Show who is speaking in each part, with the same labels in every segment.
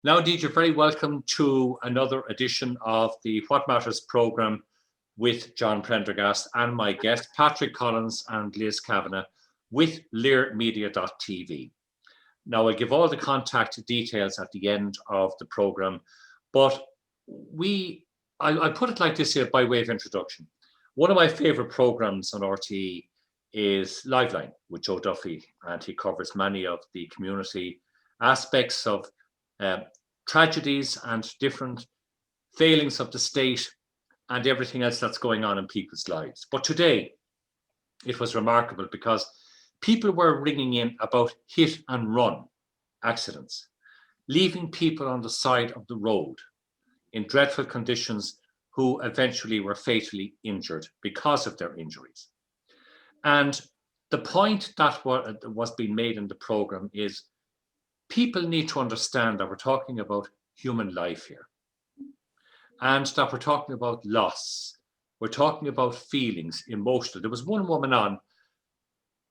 Speaker 1: Now, indeed, you're very welcome to another edition of the What Matters programme with John Prendergast and my guest, Patrick Collins and Liz Kavanagh with learmedia.tv. Now, I'll give all the contact details at the end of the programme, but I'll put it like this here by way of introduction. One of my favourite programmes on RTE is Liveline with Joe Duffy, and he covers many of the community aspects of tragedies and different failings of the state and everything else that's going on in people's lives. But today, it was remarkable because people were ringing in about hit and run accidents, leaving people on the side of the road in dreadful conditions who eventually were fatally injured because of their injuries. And the point that was being made in the programme is people need to understand that we're talking about human life here, and that we're talking about loss. We're talking about feelings, emotional. There was one woman on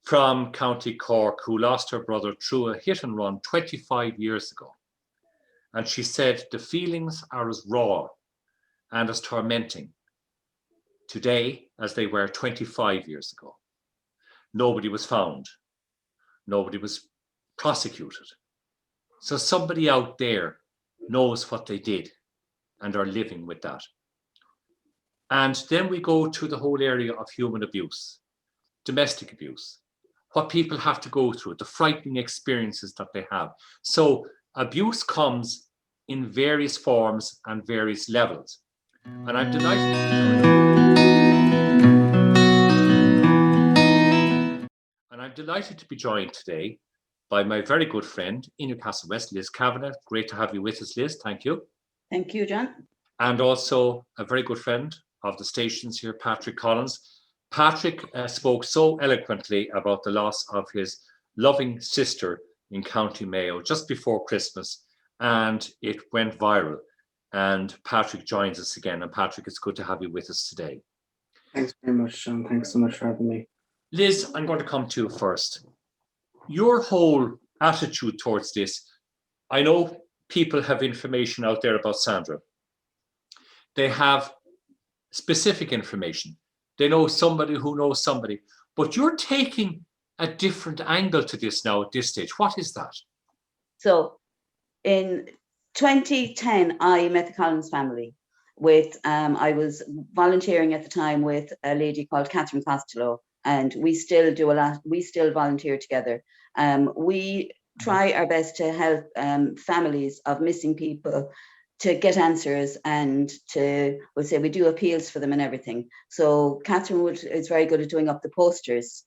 Speaker 1: from County Cork who lost her brother through a hit and run 25 years ago. And she said the feelings are as raw and as tormenting today as they were 25 years ago. Nobody was found. Nobody was prosecuted. So somebody out there knows what they did and are living with that. And then we go to the whole area of human abuse, domestic abuse, what people have to go through, the frightening experiences that they have. So abuse comes in various forms and various levels. And I'm delighted to be joined today by my very good friend in Newcastle West, Liz Kavanagh. Great to have you with us, Liz. Thank you.
Speaker 2: Thank you, John.
Speaker 1: And also a very good friend of the stations here, Patrick Collins. Patrick spoke so eloquently about the loss of his loving sister in County Mayo just before Christmas, and it went viral. And Patrick joins us again. And Patrick, it's good to have you with us today.
Speaker 3: Thanks very much, John. Thanks so much for having me.
Speaker 1: Liz, I'm going to come to you first. Your whole attitude towards this, I know people have information out there about Sandra. They have specific information. They know somebody who knows somebody. But you're taking a different angle to this now at this stage. What is that?
Speaker 2: So in 2010, I met the Collins family with, I was volunteering at the time with a lady called Catherine Costello, and we still do a lot. We still volunteer together. We try our best to help families of missing people to get answers, and we'll say we do appeals for them and everything. So Catherine is very good at doing up the posters,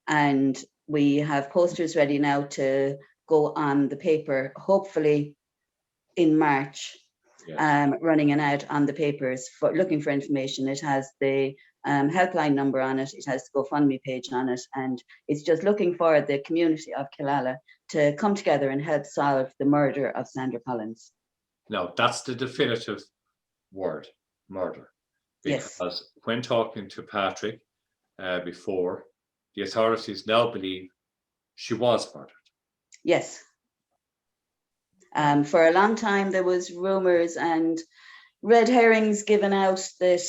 Speaker 2: and we have posters ready now to go on the paper, hopefully in March. Yes. Running an ad on the papers for looking for information. It has the helpline number on it. It has the GoFundMe page on it, and it's just looking for the community of Killala to come together and help solve the murder of Sandra Collins.
Speaker 1: Now, that's the definitive word, murder. Because yes. When talking to Patrick before, the authorities now believe she was murdered.
Speaker 2: Yes. For a long time, there was rumours and red herrings given out that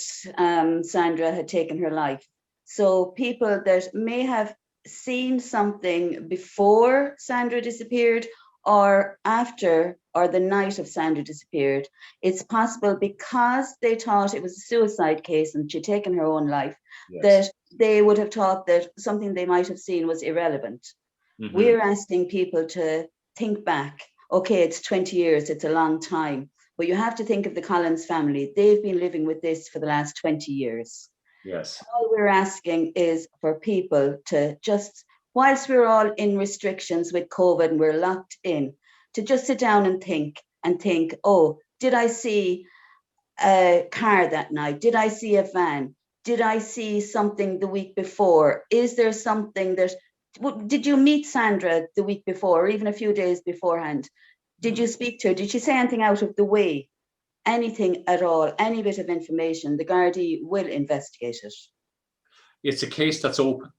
Speaker 2: Sandra had taken her life. So people that may have seen something before Sandra disappeared or after, or the night of Sandra disappeared, it's possible because they thought it was a suicide case and she'd taken her own life, yes, that they would have thought that something they might have seen was irrelevant. Mm-hmm. We're asking people to think back. Okay, it's 20 years, it's a long time, but you have to think of the Collins family. They've been living with this for the last 20 years.
Speaker 1: Yes.
Speaker 2: All we're asking is for people to just, whilst we're all in restrictions with COVID and we're locked in, to just sit down and think, oh, did I see a car that night? Did I see a van? Did I see something the week before? Is there something that, did you meet Sandra the week before or even a few days beforehand? Did you speak to her? Did she say anything out of the way? Anything at all, any bit of information, the Gardaí will investigate it.
Speaker 1: It's a case that's open.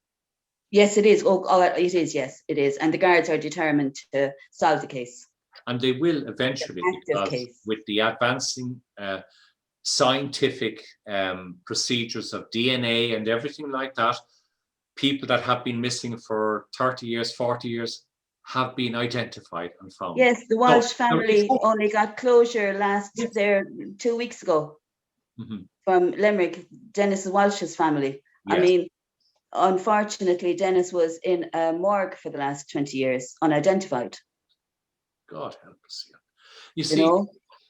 Speaker 2: Yes, it is. Oh, it is. Yes, it is. And the guards are determined to solve the case.
Speaker 1: And they will eventually,
Speaker 2: Active
Speaker 1: because
Speaker 2: case.
Speaker 1: with the advancing scientific procedures of DNA and everything like that, people that have been missing for 30 years, 40 years have been identified and found.
Speaker 2: Yes, the Walsh
Speaker 1: So,
Speaker 2: family only got closure there 2 weeks ago from Limerick, Dennis Walsh's family.
Speaker 1: Yes.
Speaker 2: I mean, unfortunately, Dennis was in a morgue for the last 20 years, unidentified.
Speaker 1: God help us. Yeah. You see,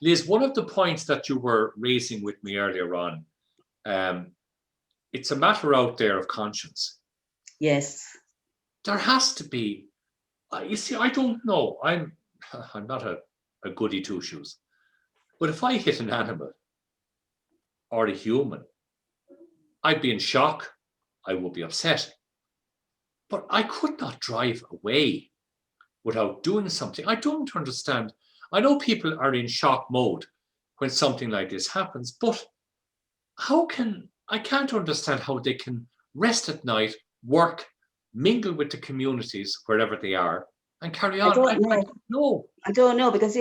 Speaker 1: Liz, one of the points that you were raising with me earlier on, it's a matter out there of conscience.
Speaker 2: Yes.
Speaker 1: There has to be. You see, I don't know. I'm not a goody two shoes, but if I hit an animal or a human, I'd be in shock. I would be upset, but I could not drive away without doing something. I don't understand. I know people are in shock mode when something like this happens, but I can't understand how they can rest at night, work, mingle with the communities wherever they are, and carry on. I don't know.
Speaker 2: I don't know, because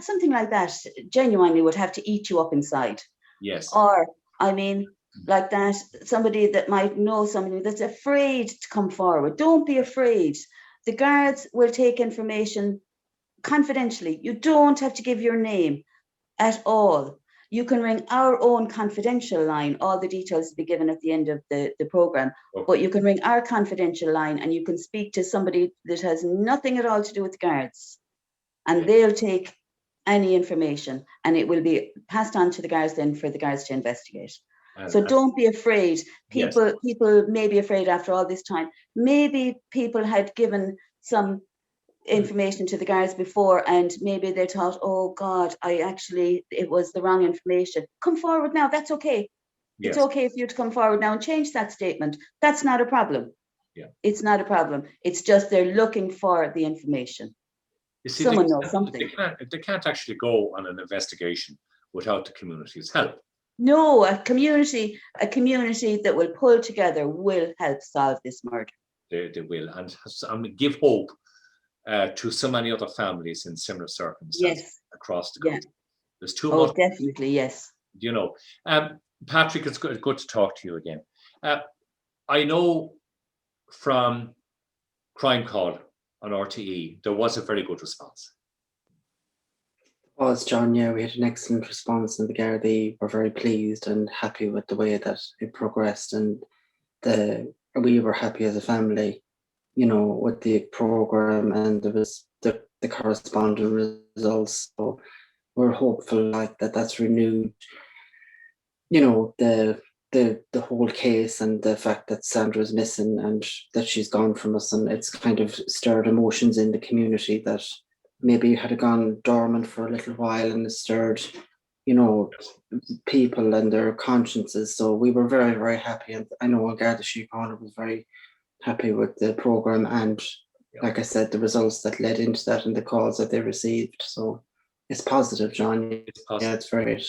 Speaker 2: something like that genuinely would have to eat you up inside.
Speaker 1: Yes.
Speaker 2: Or, I mean, like that, somebody that might know somebody that's afraid to come forward. Don't be afraid. The guards will take information confidentially. You don't have to give your name at all. You can ring our own confidential line. All the details will be given at the end of the program. Okay. But you can ring our confidential line and you can speak to somebody that has nothing at all to do with the guards. And they'll take any information and it will be passed on to the guards then for the guards to investigate. So don't be afraid. People may be afraid after all this time. Maybe people had given some information to the guards before and maybe they thought, oh God, it was the wrong information. Come forward now, that's okay. Yes. It's okay for you to come forward now and change that statement. That's not a problem. Yeah. It's not a problem. It's just they're looking for the information. You see, someone knows something.
Speaker 1: They can't actually go on an investigation without the community's help.
Speaker 2: No, a community that will pull together will help solve this murder.
Speaker 1: They will, and give hope to so many other families in similar circumstances across the country. There's too much.
Speaker 2: Oh, definitely, yes.
Speaker 1: You know, Patrick, it's good to talk to you again. I know from Crime Call on RTE, there was a very good response.
Speaker 3: John, yeah, we had an excellent response, and the Gardaí were very pleased and happy with the way that it progressed, and we were happy as a family, you know, with the program, and there was the corresponding results. So we're hopeful that's renewed, you know, the whole case and the fact that Sandra's missing and that she's gone from us, and it's kind of stirred emotions in the community that maybe had gone dormant for a little while, and it stirred, you know, people and their consciences. So we were very, very happy, and I know Garda Síochána was very happy with the program, and like I said, the results that led into that and the calls that they received. So it's positive, John.
Speaker 1: It's positive.
Speaker 3: Yeah, it's very.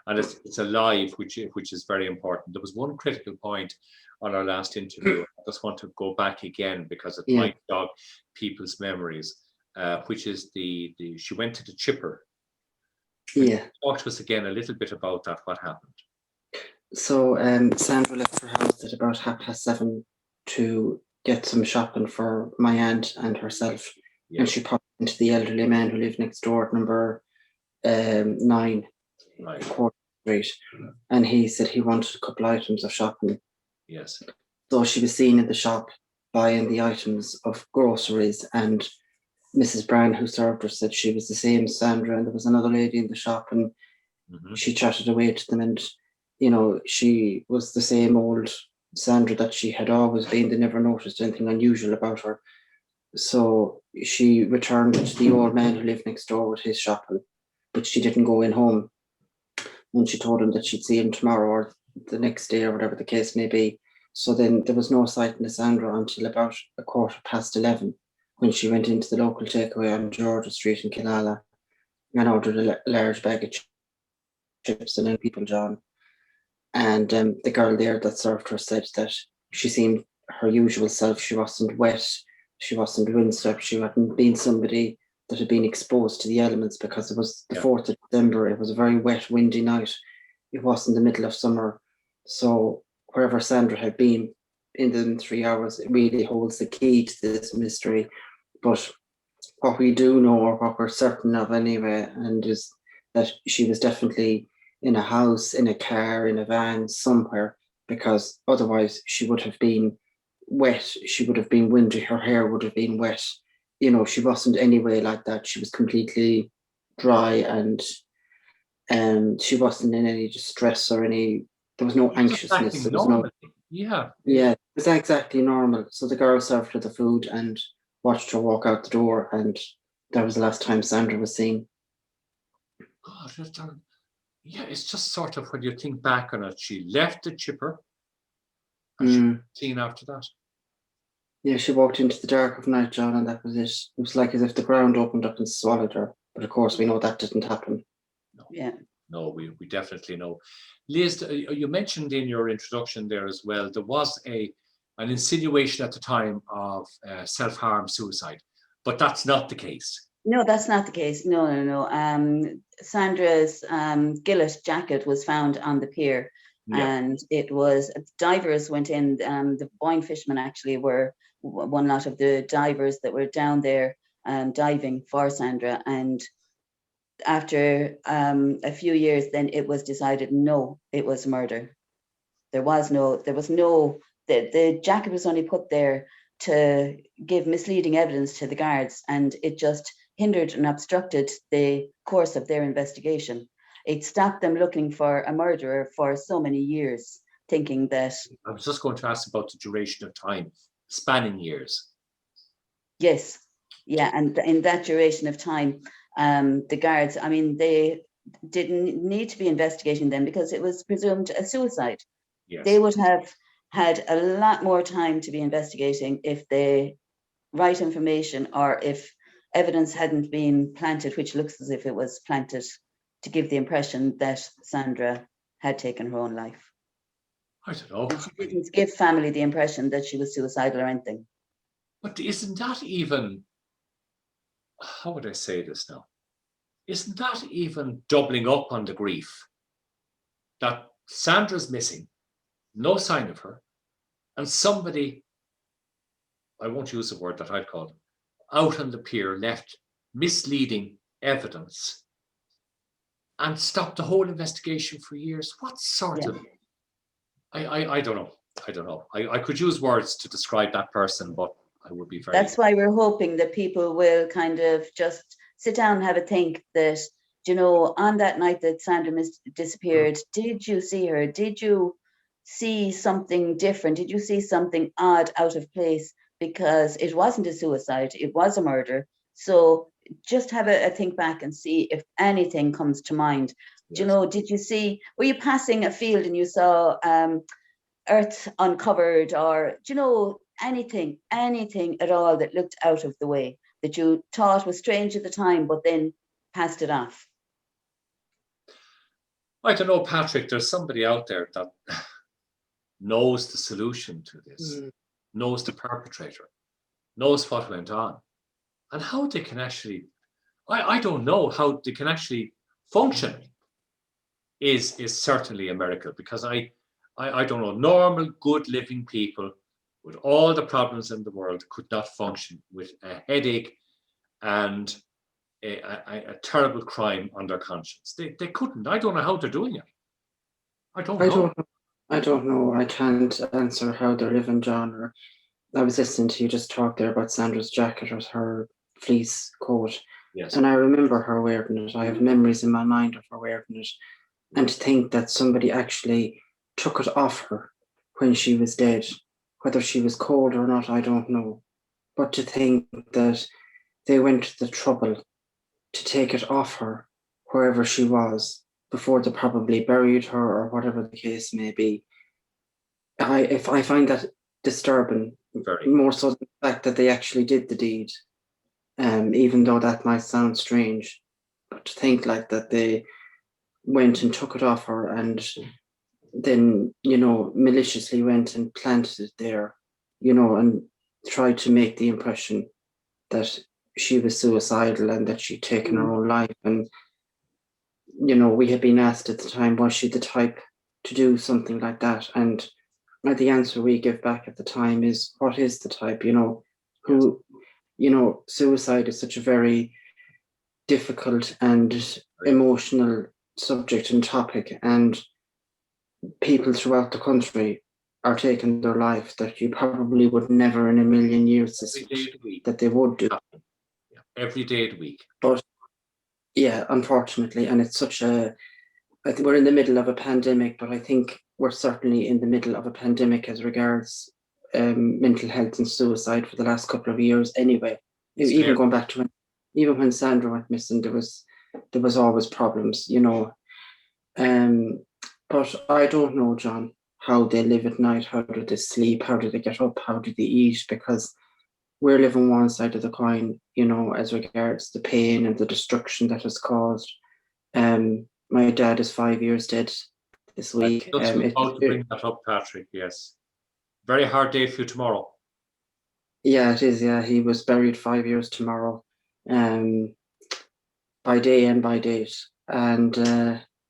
Speaker 1: And it's alive, which is very important. There was one critical point on our last interview. I just want to go back again because it might jog people's memories. Which is she went to the chipper.
Speaker 3: Yeah.
Speaker 1: Talk to us again a little bit about that. What happened?
Speaker 3: So Sandra left her house at about 7:30 to get some shopping for my aunt and herself. Yeah. And she popped into the elderly man who lived next door at number 9 Court Street. Yeah. And he said he wanted a couple items of shopping.
Speaker 1: Yes.
Speaker 3: So she was seen in the shop buying the items of groceries, and Mrs. Brown, who served her, said she was the same Sandra, and there was another lady in the shop, and she chatted away to them, and you know, she was the same old Sandra that she had always been. They never noticed anything unusual about her. So she returned to the old man who lived next door with his shopping, but she didn't go in home. And she told him that she'd see him tomorrow or the next day or whatever the case may be. So then there was no sighting of Sandra until about 11:15. When she went into the local takeaway on Georgia Street in Killala and ordered a large bag of chips and then people, John. And the girl there that served her said that she seemed her usual self. She wasn't wet. She wasn't windswept. She hadn't been somebody that had been exposed to the elements, because it was the
Speaker 1: Yeah.
Speaker 3: 4th of December. It was a very wet, windy night. It wasn't the middle of summer. So wherever Sandra had been in the 3 hours, it really holds the key to this mystery. But what we do know, or what we're certain of anyway, and is that she was definitely in a house, in a car, in a van, somewhere, because otherwise she would have been wet. She would have been windy. Her hair would have been wet. You know, she wasn't anyway like that. She was completely dry, and she wasn't in any distress or any. There was no
Speaker 1: Just
Speaker 3: anxiousness.
Speaker 1: acting
Speaker 3: There was no.
Speaker 1: normally. Yeah.
Speaker 3: Yeah, it was exactly normal. So the girl served her the food and watched her walk out the door, and that was the last time Sandra was seen.
Speaker 1: God, yeah, it's just sort of, when you think back on it, she left the chipper and she was seen after that.
Speaker 3: Yeah, she walked into the dark of night, John, and that was it. It was like as if the ground opened up and swallowed her. But of course, we know that didn't happen.
Speaker 1: No.
Speaker 2: Yeah.
Speaker 1: No, we definitely know. Liz, you mentioned in your introduction there as well, there was an insinuation at the time of self-harm, suicide, but that's not the case.
Speaker 2: No, that's not the case. No. Sandra's Gillett jacket was found on the pier, and it was, divers went in. The Boyne fishermen actually were one lot of the divers that were down there diving for Sandra, and after a few years, then it was decided, no, it was murder. The jacket was only put there to give misleading evidence to the guards, and it just hindered and obstructed the course of their investigation. It stopped them looking for a murderer for so many years, thinking that.
Speaker 1: I was just going to ask about the duration of time, spanning years.
Speaker 2: Yes, yeah, and in that duration of time, the guards, I mean, they didn't need to be investigating them because it was presumed a suicide.
Speaker 1: Yes.
Speaker 2: They would have had a lot more time to be investigating if the right information, or if evidence hadn't been planted, which looks as if it was planted to give the impression that Sandra had taken her own life.
Speaker 1: I don't know.
Speaker 2: And she didn't give family the impression that she was suicidal or anything.
Speaker 1: But isn't that even, how would I say this now? Isn't that even doubling up on the grief that Sandra's missing, no sign of her, and somebody, I won't use the word that I'd call them, out on the pier left misleading evidence and stopped the whole investigation for years? What sort of, I don't know. I could use words to describe that person, but I would be very.
Speaker 2: That's why we're hoping that people will kind of just sit down and have a think that, you know, on that night that Sandra disappeared, did you see her? Did you see something different? Did you see something odd, out of place? Because it wasn't a suicide, it was a murder. So just have a think back and see if anything comes to mind. Yes. Do you know, did you see, were you passing a field and you saw earth uncovered, or, do you know, anything at all that looked out of the way, that you thought was strange at the time, but then passed it off?
Speaker 1: I don't know, Patrick, there's somebody out there that knows the solution to this, knows the perpetrator, knows what went on, and how they can actually, I don't know how they can actually function is certainly a miracle, because I don't know, normal, good living people with all the problems in the world could not function with a headache and a terrible crime on their conscience. They couldn't. I don't know how they're doing it. I don't know.
Speaker 3: I can't answer how they're living, John. Or I was listening to you just talk there about Sandra's jacket or her fleece coat.
Speaker 1: Yes.
Speaker 3: And I remember her wearing it. I have memories in my mind of her wearing it. And to think that somebody actually took it off her when she was dead, whether she was cold or not, I don't know. But to think that they went to the trouble to take it off her wherever she was before they probably buried her, or whatever the case may be. I find that disturbing, more so than the fact that they actually did the deed, even though that might sound strange. But to think like that they went and took it off her, and then, you know, maliciously went and planted it there, you know, and tried to make the impression that she was suicidal and that she'd taken her own life. And, you know, we had been asked at the time, was she the type to do something like that? And the answer we give back at the time is, what is the type? You know, who, you know, suicide is such a very difficult and emotional subject and topic, and people throughout the country are taking their life that you probably would never in a million years suspect that they would do.
Speaker 1: Every day of the week.
Speaker 3: But yeah, unfortunately, and it's such a, I think we're in the middle of a pandemic, but I think we're certainly in the middle of a pandemic as regards mental health and suicide for the last couple of years anyway. Even going back to even when Sandra went missing, there was always problems, you know. But I don't know, John, how they live at night, how do they sleep, how do they get up, how do they eat, because we're living one side of the coin, you know, as regards the pain and the destruction that has caused. My dad is 5 years dead this week.
Speaker 1: I was about to bring that up, Patrick, yes. Very hard day for you tomorrow.
Speaker 3: Yeah, it is, yeah. He was buried 5 years tomorrow, by day and by date. And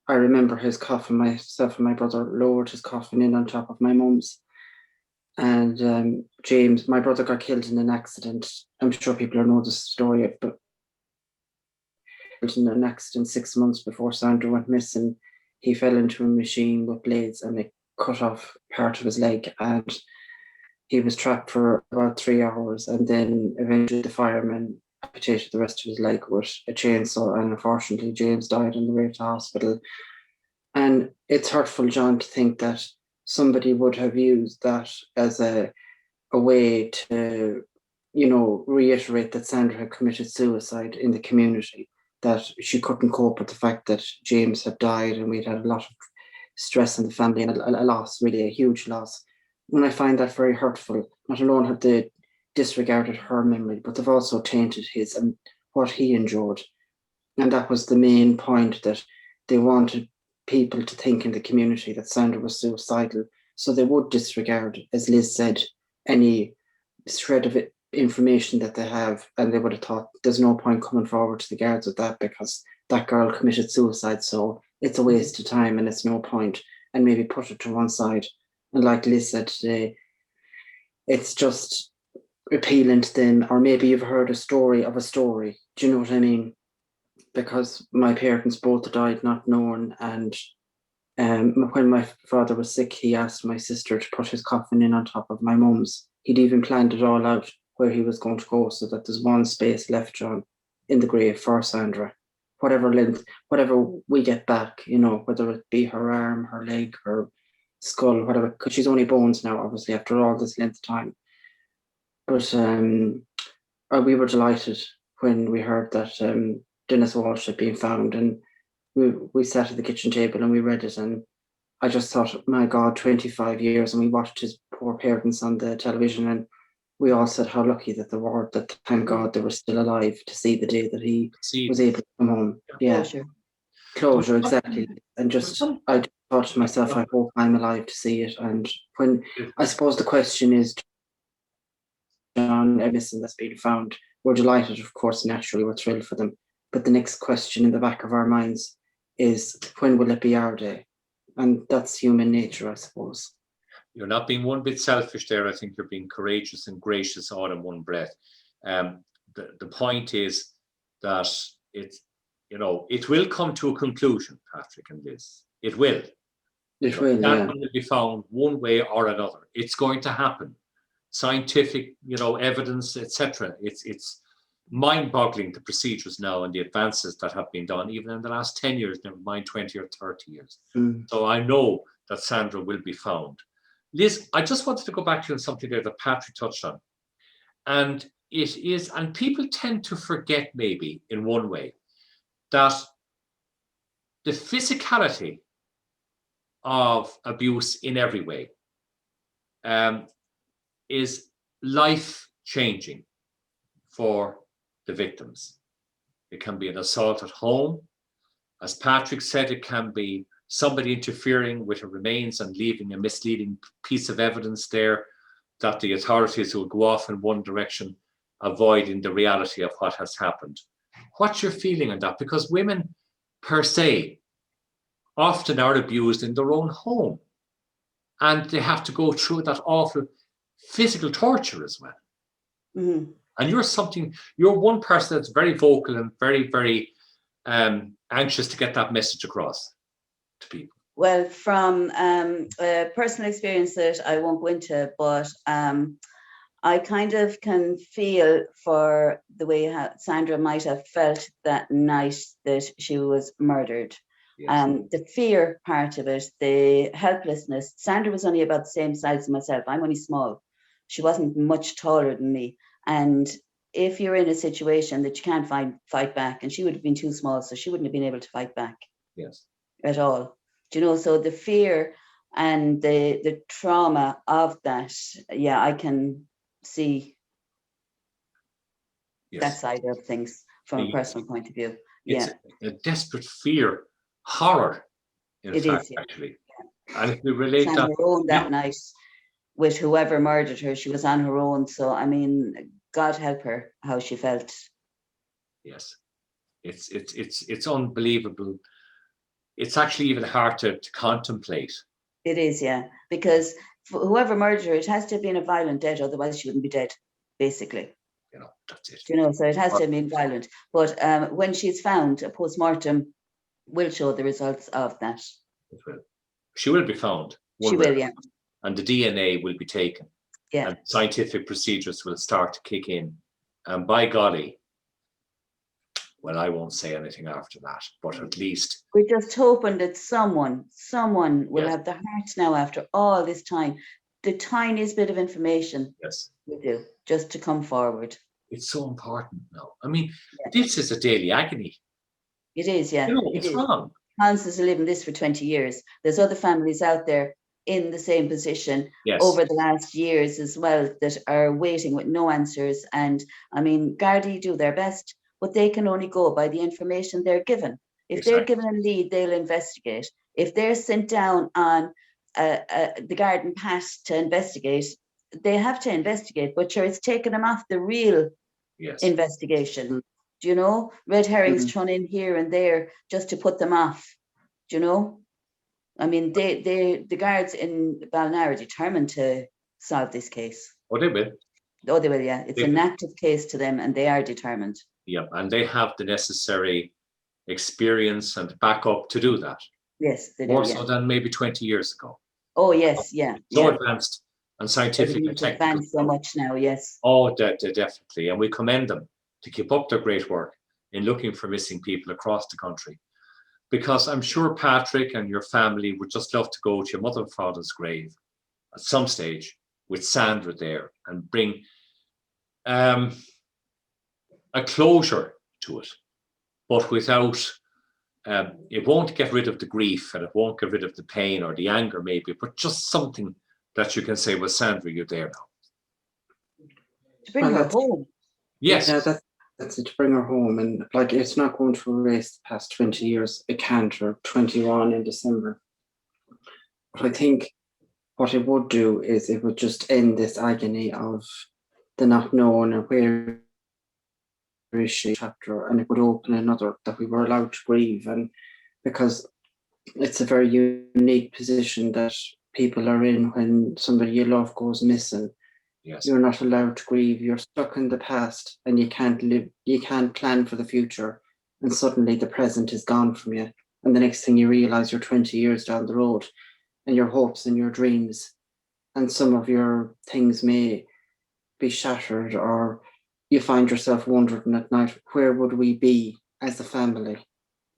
Speaker 3: I remember his coffin, myself and my brother lowered his coffin in on top of my mum's. And James, my brother, got killed in an accident. I'm sure people know the story, but in an accident 6 months before Sandra went missing. He fell into a machine with blades and it cut off part of his leg, and he was trapped for about 3 hours, and then eventually the firemen amputated the rest of his leg with a chainsaw, and unfortunately James died on the way to hospital. And it's hurtful, John, to think that somebody would have used that as a way to, you know, reiterate that Sandra had committed suicide in the community, that she couldn't cope with the fact that James had died and we'd had a lot of stress in the family and a loss, really a huge loss. And I find that very hurtful. Not alone have they disregarded her memory, but they've also tainted his and what he endured. And that was the main point, that they wanted people to think in the community that Sandra was suicidal, so they would disregard, as Liz said, any shred of information that they have, and they would have thought there's no point coming forward to the guards with that because that girl committed suicide, so it's a waste of time and it's no point, and maybe put it to one side. And like Liz said today, it's just appealing to them, or maybe you've heard a story of a story. Do you know what I mean? Because my parents both died not knowing, and when my father was sick, he asked my sister to put his coffin in on top of my mum's. He'd even planned it all out where he was going to go, so that there's one space left, John, in the grave for Sandra. Whatever length, whatever we get back, you know, whether it be her arm, her leg, her skull, whatever, because she's only bones now, obviously, after all this length of time. But we were delighted when we heard that Dennis Walsh had been found, and we sat at the kitchen table and we read it, and I just thought, my God, 25 years, and we watched his poor parents on the television, and we all said how lucky that they were, that thank God they were still alive to see the day that he was able to come home. Yeah, closure, exactly. And just, I just thought to myself, I hope I'm alive to see it. And when, I suppose the question is, John, missing that's been found, we're delighted, of course, naturally, we're thrilled for them. But the next question in the back of our minds is, when will it be our day? And that's human nature, I suppose.
Speaker 1: You're not being one bit selfish there. I think you're being courageous and gracious all in one breath. The point is that it will come to a conclusion, Patrick and Liz. It will.
Speaker 3: It will,
Speaker 1: that will be found one way or another. It's going to happen. Scientific, evidence, etc. It's mind-boggling, the procedures now and the advances that have been done, even in the last 10 years, never mind 20 or 30 years. So I know that Sandra will be found. Liz, I just wanted to go back to you on something there that Patrick touched on. And it is, and people tend to forget maybe in one way, that the physicality of abuse in every way is life-changing for the victims. It can be an assault at home. As Patrick said, it can be somebody interfering with her remains and leaving a misleading piece of evidence there that the authorities will go off in one direction avoiding the reality of what has happened. What's your feeling on that? Because women, per se, often are abused in their own home, and they have to go through that awful physical torture as well.
Speaker 2: Mm-hmm.
Speaker 1: And you're one person that's very vocal and very, very anxious to get that message across to people.
Speaker 2: Well, from a personal experience that I won't go into, but I kind of can feel for the way Sandra might have felt that night that she was murdered.
Speaker 1: Yes.
Speaker 2: The fear part of it, the helplessness. Sandra was only about the same size as myself. I'm only small. She wasn't much taller than me. And if you're in a situation that you can't fight back, and she would have been too small, so she wouldn't have been able to fight back.
Speaker 1: Yes.
Speaker 2: At all. Do you know, so the fear and the trauma of that, yeah, I can see that side of things from a personal point of view.
Speaker 1: It's a desperate fear, horror, in fact, actually. And if we relate
Speaker 2: that, on her own that night with whoever murdered her, she was on her own. So, I mean, God help her how she felt.
Speaker 1: Yes, it's unbelievable. It's actually even hard to contemplate.
Speaker 2: It is, yeah, because whoever murdered her, it has to have been a violent death, otherwise she wouldn't be dead, basically.
Speaker 1: You know, that's it.
Speaker 2: You know, so it has to have been violent. But when she's found, a post-mortem will show the results of that.
Speaker 1: It will. She will be found.
Speaker 2: She will, yeah.
Speaker 1: And the DNA will be taken.
Speaker 2: Yeah.
Speaker 1: And scientific procedures will start to kick in. And by golly, well, I won't say anything after that, but at least
Speaker 2: we're just hoping that someone will have the heart now after all this time, the tiniest bit of information we do, just to come forward.
Speaker 1: It's so important now. I mean, this is a daily agony.
Speaker 2: It is, yeah.
Speaker 1: You know, it's wrong.
Speaker 2: Hans has lived in this for 20 years. There's other families out there in the same position over the last years as well that are waiting with no answers. And I mean, Gardaí do their best, but they can only go by the information they're given. If they're given a lead, they'll investigate. If they're sent down on the garden path to investigate, they have to investigate, but sure, it's taken them off the real investigation. Do you know? Red herrings thrown in here and there just to put them off. Do you know? I mean, the guards in Ballina are determined to solve this case.
Speaker 1: Oh, they will.
Speaker 2: Oh, they will, yeah. It's an active case to them and they are determined.
Speaker 1: Yeah, and they have the necessary experience and backup to do that.
Speaker 2: Yes, they do.
Speaker 1: More so than maybe 20 years ago.
Speaker 2: Oh, yes, yeah.
Speaker 1: So advanced and scientific and technical.
Speaker 2: Advanced so much now, yes.
Speaker 1: Oh, definitely. And we commend them to keep up their great work in looking for missing people across the country. Because I'm sure Patrick and your family would just love to go to your mother and father's grave at some stage with Sandra there and bring a closure to it, but without, it won't get rid of the grief and it won't get rid of the pain or the anger maybe, but just something that you can say, well, Sandra, you're there now.
Speaker 2: To bring her home.
Speaker 1: Yes.
Speaker 3: Yeah, that's it, to bring her home. And like, it's not going to erase the past 20 years. It can't, or 21 in December. But I think what it would do is it would just end this agony of the not knowing or where is she chapter, and it would open another that we were allowed to grieve. And because it's a very unique position that people are in when somebody you love goes missing.
Speaker 1: Yes.
Speaker 3: You're not allowed to grieve. You're stuck in the past and you can't plan for the future. And suddenly the present is gone from you. And the next thing you realize, you're 20 years down the road and your hopes and your dreams and some of your things may be shattered, or you find yourself wondering at night, where would we be as a family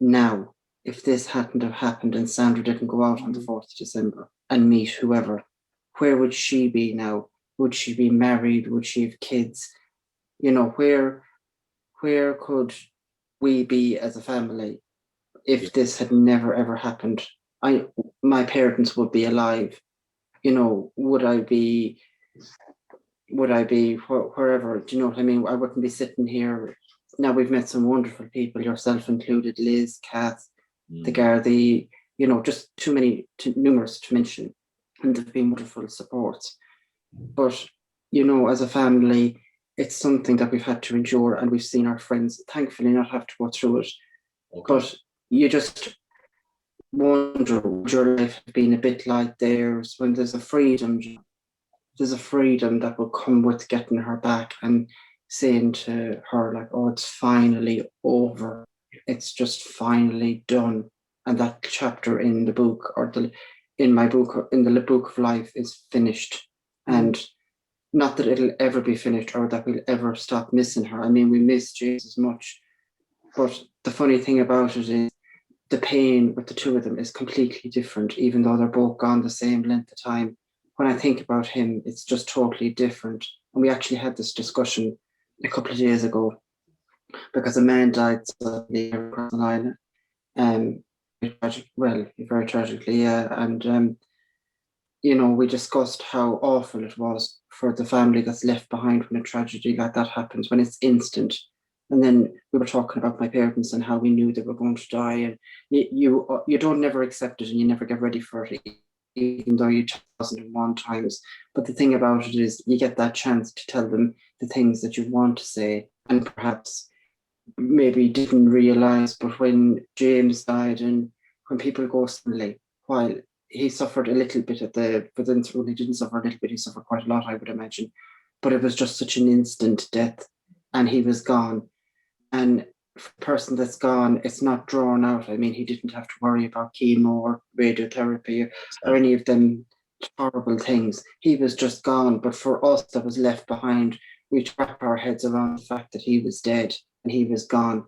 Speaker 3: now if this hadn't have happened and Sandra didn't go out on the 4th of December and meet whoever? Where would she be now? Would she be married? Would she have kids? You know, where could we be as a family if this had never ever happened? My parents would be alive. You know, would I be wherever? Do you know what I mean? I wouldn't be sitting here. Now we've met some wonderful people, yourself included, Liz, Kath, the Gardaí, you know, just numerous to mention, and they've been wonderful supports. But, you know, as a family, it's something that we've had to endure, and we've seen our friends thankfully not have to go through it.
Speaker 1: Okay.
Speaker 3: But you just wonder, would your life have been a bit like theirs, when there's a freedom that will come with getting her back and saying to her, like, oh, it's finally over. It's just finally done. And that chapter in the book, or in my book, in the book of life, is finished. And not that it'll ever be finished or that we'll ever stop missing her. I mean, we miss James as much. But the funny thing about it is the pain with the two of them is completely different, even though they're both gone the same length of time. When I think about him, it's just totally different. And we actually had this discussion a couple of days ago, because a man died suddenly across an island. Very tragically, yeah. And you know, we discussed how awful it was for the family that's left behind when a tragedy like that happens, when it's instant. And then we were talking about my parents and how we knew they were going to die, and you don't never accept it, and you never get ready for it, even though you 1001 times. But the thing about it is, you get that chance to tell them the things that you want to say, and perhaps maybe didn't realize. But when James died, and when people go suddenly, while he suffered a little bit but then he didn't suffer a little bit, he suffered quite a lot, I would imagine. But it was just such an instant death, and he was gone. And for the person that's gone, it's not drawn out. I mean, he didn't have to worry about chemo or radiotherapy or any of them horrible things. He was just gone. But for us that was left behind, we wrap our heads around the fact that he was dead and he was gone.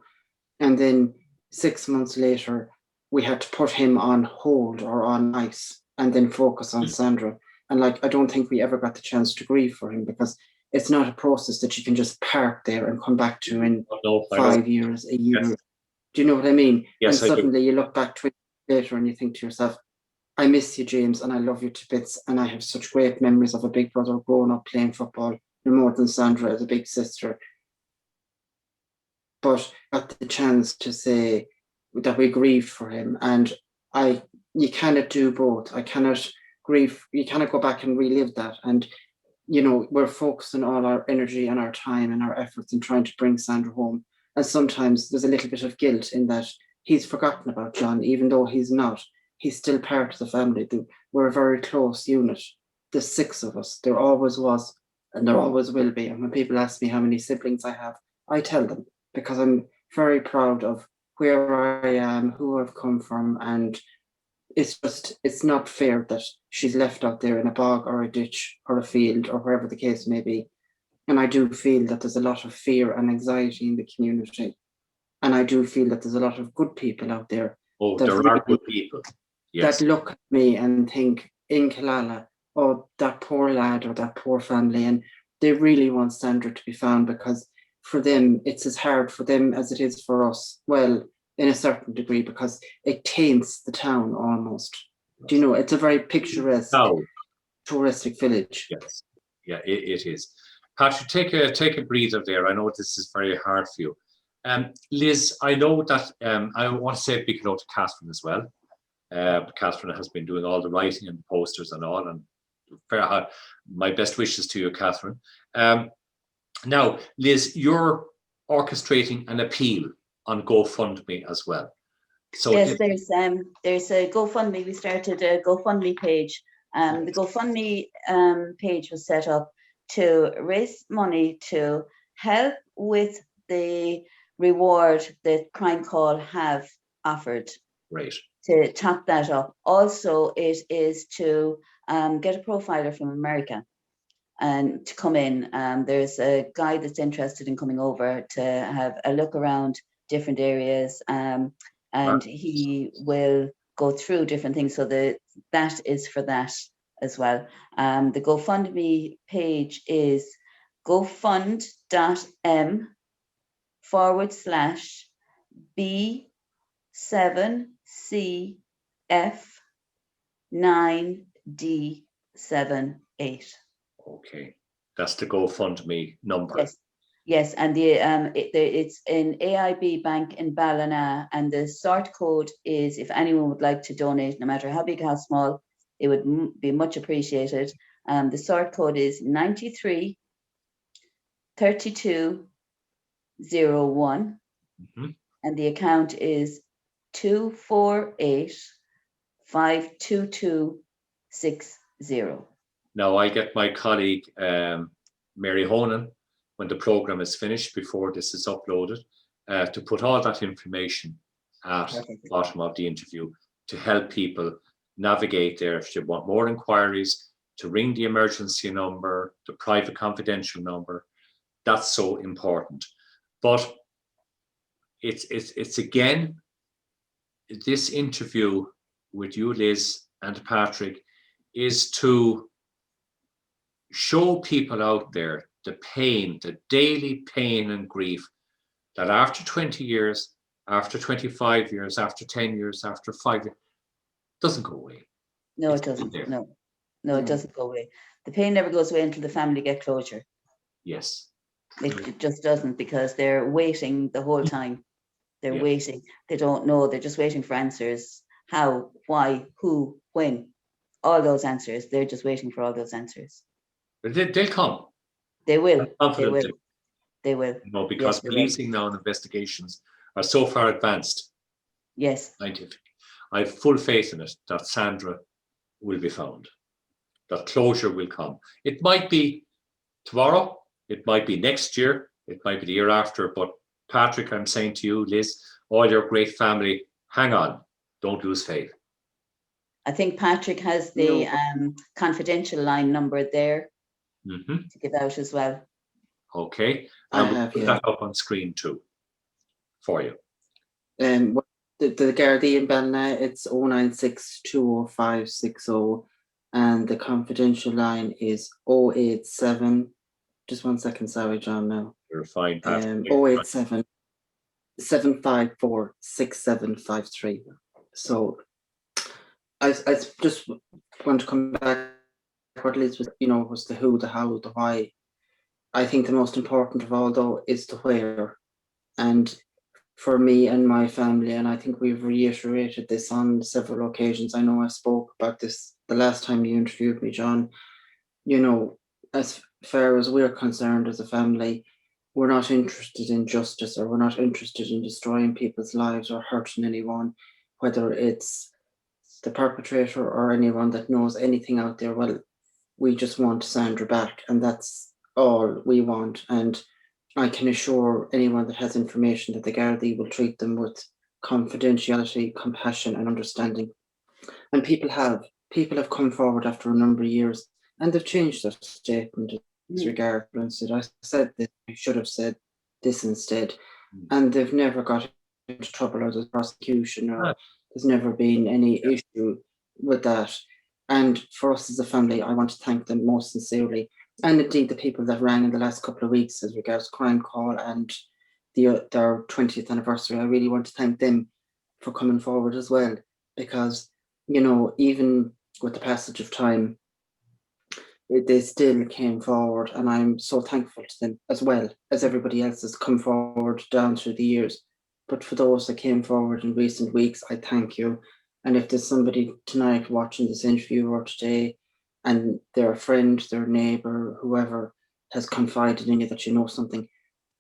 Speaker 3: And then 6 months later, we had to put him on hold or on ice and then focus on Sandra. And like, I don't think we ever got the chance to grieve for him, because it's not a process that you can just park there and come back to in 5 years, a year.
Speaker 1: Yes.
Speaker 3: Do you know what I mean?
Speaker 1: Yes,
Speaker 3: and suddenly you look back 20 years later and you think to yourself, I miss you, James, and I love you to bits. And I have such great memories of a big brother growing up playing football, no more than Sandra as a big sister. But I got the chance to say that we grieved for him. And you cannot do both. I cannot grieve. You cannot go back and relive that. And you know, we're focusing all our energy and our time and our efforts in trying to bring Sandra home. And sometimes there's a little bit of guilt in that he's forgotten about John, even though he's not. He's still part of the family. We're a very close unit. There's 6 of us. There always was, and there always will be. And when people ask me how many siblings I have, I tell them, because I'm very proud of where I am, who I've come from, and it's not fair that she's left out there in a bog or a ditch or a field or wherever the case may be. And I do feel that there's a lot of fear and anxiety in the community. And I do feel that there's a lot of good people out there.
Speaker 1: Oh, there are good people. Yes.
Speaker 3: That look at me and think, in Killala, oh, that poor lad or that poor family. And they really want Sandra to be found, because for them, it's as hard for them as it is for us. Well, in a certain degree, because it taints the town almost. Do you know, it's a very picturesque, touristic village.
Speaker 1: Yes, yeah, it is. Patrick, take a breather there. I know this is very hard for you. Liz, I know that I want to say a big hello to Catherine as well. Catherine has been doing all the writing and the posters and all, and very hard. My best wishes to you, Catherine. Now, Liz, you're orchestrating an appeal on GoFundMe as well. So
Speaker 2: yes, there's a GoFundMe. We started a GoFundMe page. The GoFundMe page was set up to raise money to help with the reward that Crime Call have offered.
Speaker 1: Right.
Speaker 2: To top that up. Also, it is to get a profiler from America and to come in. There's a guy that's interested in coming over to have a look around different areas, and he will go through different things. So that is for that as well. The GoFundMe page is gofund.m/B7CF9D78.
Speaker 1: Okay, that's the GoFundMe number.
Speaker 2: Yes, and it's in AIB Bank in Ballina, and the sort code is, if anyone would like to donate, no matter how big or how small, it would be much appreciated. The sort code is 93 3201, and the account is 248-52260.
Speaker 1: Now I get my colleague Mary Honan, when the program is finished, before this is uploaded, to put all that information at the bottom of the interview to help people navigate there. If you want more inquiries, to ring the emergency number, the private confidential number. That's so important. But it's again, this interview with you, Liz and Patrick, is to show people out there the pain, the daily pain and grief that after 20 years, after 25 years, after 10 years, after 5 years, doesn't go away.
Speaker 2: No, it doesn't. No, it doesn't go away. The pain never goes away until the family get closure.
Speaker 1: Yes.
Speaker 2: It just doesn't, because they're waiting the whole time. They're waiting. They don't know. They're just waiting for answers. How, why, who, when. All those answers. They're just waiting for all those answers.
Speaker 1: But they'll come.
Speaker 2: They will.
Speaker 1: They will.
Speaker 2: They will.
Speaker 1: You know, because policing now and investigations are so far advanced.
Speaker 2: Yes.
Speaker 1: Scientific. I have full faith in it that Sandra will be found. That closure will come. It might be tomorrow. It might be next year. It might be the year after. But Patrick, I'm saying to you, Liz, all your great family, hang on. Don't lose faith.
Speaker 2: I think Patrick has the confidential line number there to give out as well.
Speaker 1: Okay. And we'll put that up on screen too for you.
Speaker 3: The Gardaí in Ballina, it's 096-205-60, and the confidential line is 087. Just 1 second, sorry, John. Now
Speaker 1: you're fine, Patrick.
Speaker 3: 087-754-6753. So I just want to come back to what Liz was, was the who, the how, the why. I think the most important of all, though, is the where. And for me and my family, and I think we've reiterated this on several occasions. I know I spoke about this the last time you interviewed me, John. As far as we're concerned as a family, we're not interested in justice, or we're not interested in destroying people's lives or hurting anyone, whether it's the perpetrator or anyone that knows anything out there. Well, we just want Sandra back, and that's all we want. And I can assure anyone that has information that the Gardaí will treat them with confidentiality, compassion, and understanding. And people have come forward after a number of years, and they've changed their statement in this regard. And said, I said this, I should have said this instead. And they've never got into trouble, or there's prosecution, or there's never been any issue with that. And for us as a family, I want to thank them most sincerely. And indeed, the people that rang in the last couple of weeks as regards Crime Call and their 20th anniversary, I really want to thank them for coming forward as well. Because, even with the passage of time, they still came forward. And I'm so thankful to them, as well as everybody else has come forward down through the years. But for those that came forward in recent weeks, I thank you. And if there's somebody tonight watching this interview or today, and their friend, their neighbour, whoever has confided in you that you know something,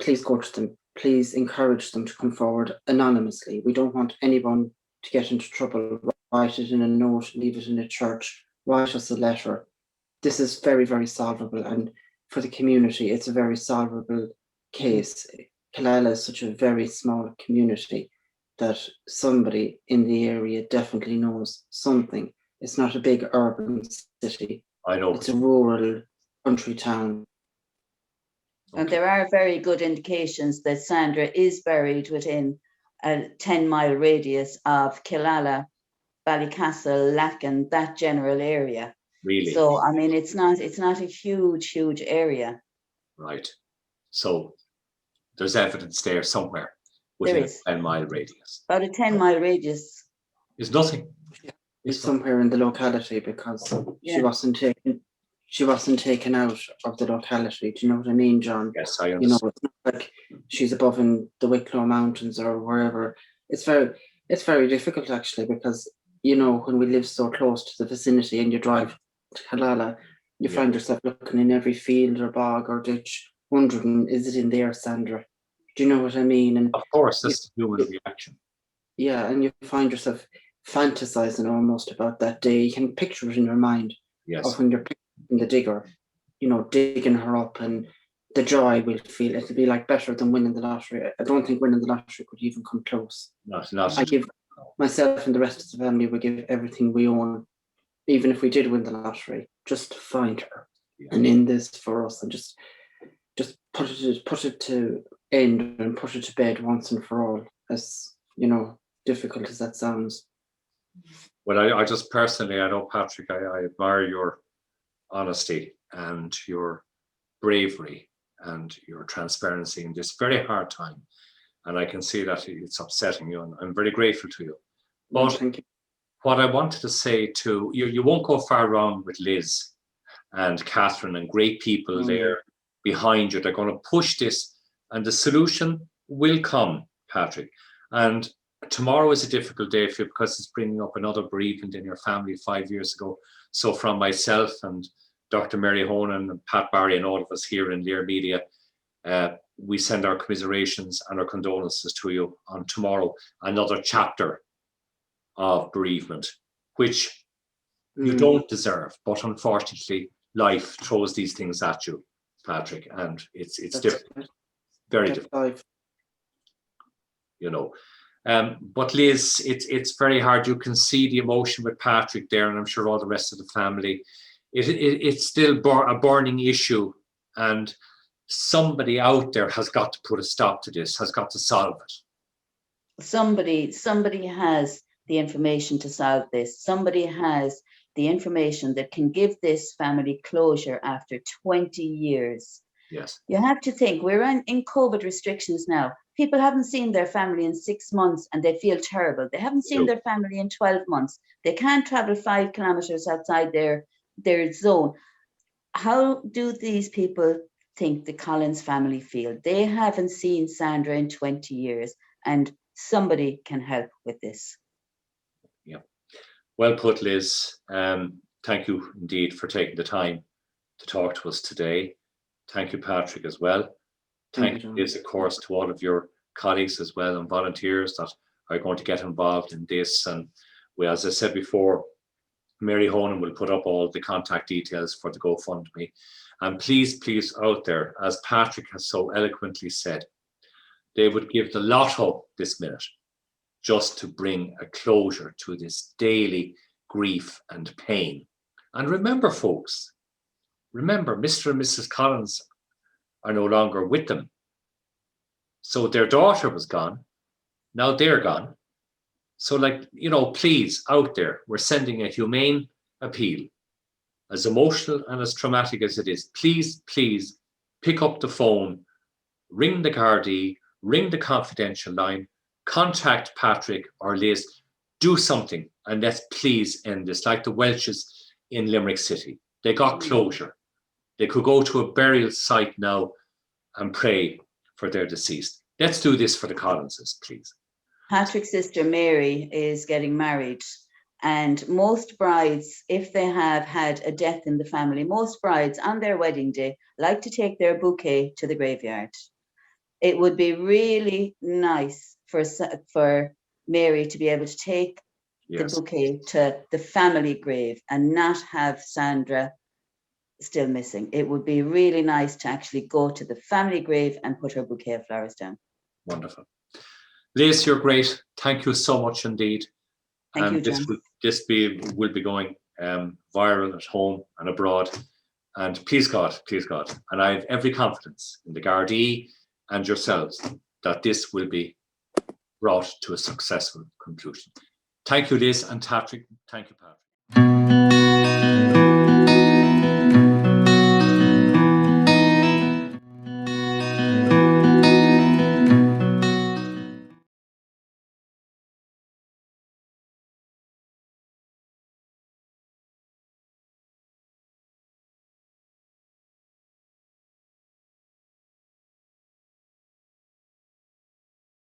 Speaker 3: please go to them. Please encourage them to come forward anonymously. We don't want anyone to get into trouble. Write it in a note, leave it in a church, write us a letter. This is very, very solvable. And for the community, it's a very solvable case. Killala is such a very small community that somebody in the area definitely knows something. It's not a big urban city.
Speaker 1: I know.
Speaker 3: It's a rural country town.
Speaker 2: And there are very good indications that Sandra is buried within a 10-mile radius of Killala, Ballycastle, Lacken, that general area.
Speaker 1: Really?
Speaker 2: So, I mean, it's not a huge area.
Speaker 1: Right. So there's evidence there somewhere within a 10-mile radius.
Speaker 2: About a 10-mile radius.
Speaker 1: Is nothing.
Speaker 3: It's somewhere in the locality, because she wasn't taken out of the locality. Do you know what I mean, John?
Speaker 1: Yes, I understand.
Speaker 3: It's not like she's above in the Wicklow Mountains or wherever. It's very difficult, actually, because when we live so close to the vicinity and you drive to Killala, you find yourself looking in every field or bog or ditch wondering, is it in there, Sandra? Do you know what I mean? And
Speaker 1: Of course, that's the human reaction.
Speaker 3: yeah, and you find yourself fantasizing almost about that day. You can picture it in your mind.
Speaker 1: Yes.
Speaker 3: Of when you're picking the digger, you know, digging her up, and the joy we'll feel. It'll be like better than winning the lottery. I don't think winning the lottery could even come close.
Speaker 1: Not
Speaker 3: I give myself and the rest of the family, we give everything we own, even if we did win the lottery, just to find her and end this for us, and just put it to end and put it to bed once and for all. As you know, difficult as that sounds.
Speaker 1: Well, I just personally, I know, Patrick, I admire your honesty and your bravery and your transparency in this very hard time. And I can see that it's upsetting you, and I'm very grateful to you. But
Speaker 3: Thank you.
Speaker 1: what I wanted to say to you, you won't go far wrong with Liz and Catherine and great people there behind you. They're going to push this, and the solution will come, Patrick. And tomorrow is a difficult day for you because it's bringing up another bereavement in your family 5 years ago. So from myself and Dr. Mary Honan and Pat Barry and all of us here in Lear Media, we send our commiserations and our condolences to you on tomorrow, another chapter of bereavement, which you don't deserve, but unfortunately life throws these things at you, Patrick, and it's difficult, very difficult, you know. But Liz, it's very hard. You can see the emotion with Patrick there, and I'm sure all the rest of the family. It's still a burning issue, and somebody out there has got to put a stop to this, has got to solve it.
Speaker 2: Somebody has the information to solve this. Somebody has the information that can give this family closure after 20 years.
Speaker 1: Yes.
Speaker 2: You have to think, we're in COVID restrictions now. People haven't seen their family in 6 months and they feel terrible. They haven't seen their family in 12 months. They can't travel 5 kilometers outside their zone. How do these people think the Collins family feel? They haven't seen Sandra in 20 years, and somebody can help with this.
Speaker 1: Yeah. Well put, Liz. Thank you indeed for taking the time to talk to us today. Thank you, Patrick, as well. Thank you, Liz, of course, to all of your colleagues as well and volunteers that are going to get involved in this. And we, as I said before, Mary Honan will put up all the contact details for the GoFundMe. And please, out there, as Patrick has so eloquently said, they would give the lotto this minute just to bring a closure to this daily grief and pain. And remember, folks, Mr. and Mrs. Collins are no longer with them. So their daughter was gone. Now they're gone. So, please, out there, we're sending a humane appeal. As emotional and as traumatic as it is, please pick up the phone, ring the Gardaí, ring the confidential line, contact Patrick or Liz, do something, and let's please end this. Like the Welches in Limerick City, they got closure. They could go to a burial site now and pray for their deceased. Let's do this for the Collinses, please.
Speaker 2: Patrick's sister Mary is getting married, and most brides, if they have had a death in the family, most brides on their wedding day like to take their bouquet to the graveyard. It would be really nice for Mary to be able to take the bouquet to the family grave and not have Sandra still missing. It would be really nice to actually go to the family grave and put her bouquet of flowers down.
Speaker 1: Wonderful. Liz, you're great. Thank you so much indeed.
Speaker 2: Thank you, John.
Speaker 1: This will be going viral at home and abroad. And please God, and I have every confidence in the Gardaí and yourselves that this will be brought to a successful conclusion. Thank you, Liz and Patrick. Thank you, Patrick.